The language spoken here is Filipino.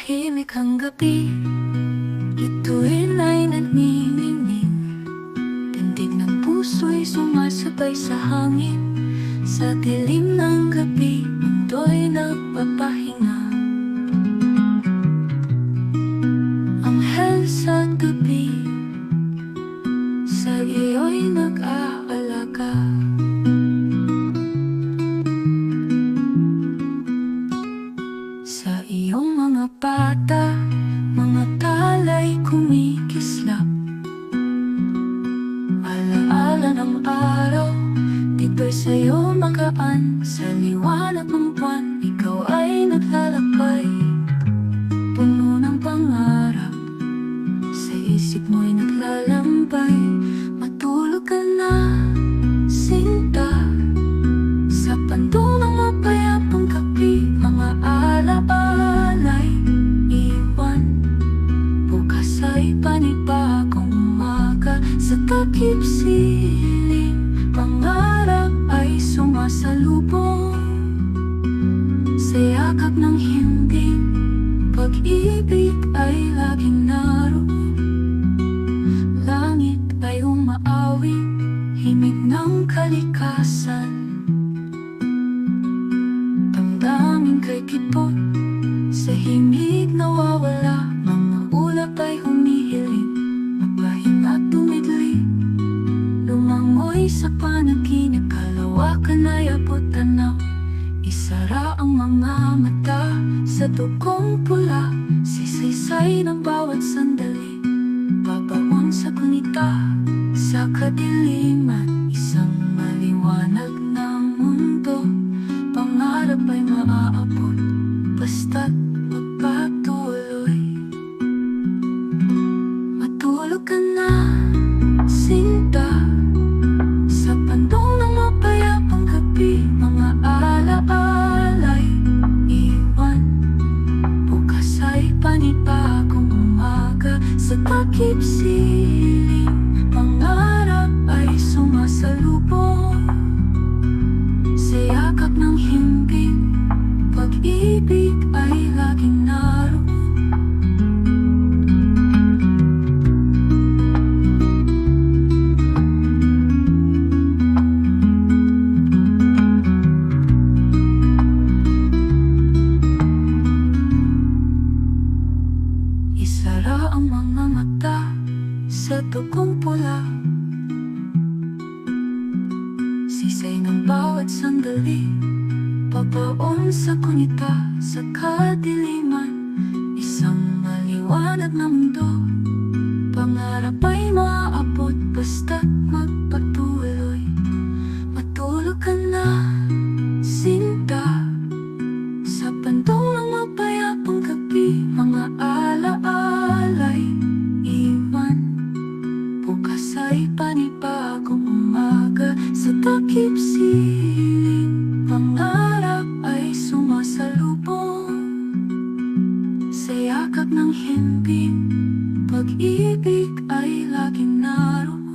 Tahimik ang gabi, bituin ay nagniningning. Tindig ng puso'y sumasabay sa hangin. Sa dilim ng gabi, mundo'y nagpapahinga. Anghel sa gabi, sa iyo'y nag-aalaga. Sa iyong mga bata, mga talay kumikislap. Alaala ng araw, dito'y sa'yo magaan. Sa liwanag ng buwan, ikaw ay naglalakbay. Puno ng pangarap, sa isip mo'y naglalambay. Matulog ka na, sinta, sa pandong ng mapayapang gabi. Mga alaala'y iwan, bukas ay panibagong umaga. Sa takip siling, pangarap ay sumasalubong. Sa yakap ng himbing, pag-ibig ay laging naroon. Langit ay umaawi, himig ng kalikasan. Damdamin kay kipot, sa himig nawawala. Mga ulap ay humihiling, magpahinga at tumidli. Lumangoy sa panaginip, kalawakan ay abot tanaw. Isara ang mga mata sa dugong pula. Sisiysay ng bawat sandali, babaon sa kunita. Sa kadiliman, isang maliwanag na mundo. Pangarap ay maaabot, basta't magpatuloy. Matulog ka na, sinta, sa pandong ng mapayapang gabi. Mga alaala'y iwan, bukas ay panibagong umaga. Sa takip siling, pangarap ay sumasalubong. Sa yakap ng himbing, pag-ibig ay laging naroon. Isara ang mga mata sa dugong pula. Sisay ng bawat sandali, pabaon sa kunita. Sa kadiliman, isang maliwanag na mundo. Pangarap ay maaabot, basta't magpatuloy. Matulog ka na, sinta, sa pandong ng mapayapang gabi. Mga alaala'y iwan, bukas ay panibagong umaga. Sa takip siling, pangarap ay sumasalubong. Sa yakap ng himbing, pag-ibig ay laging naroon.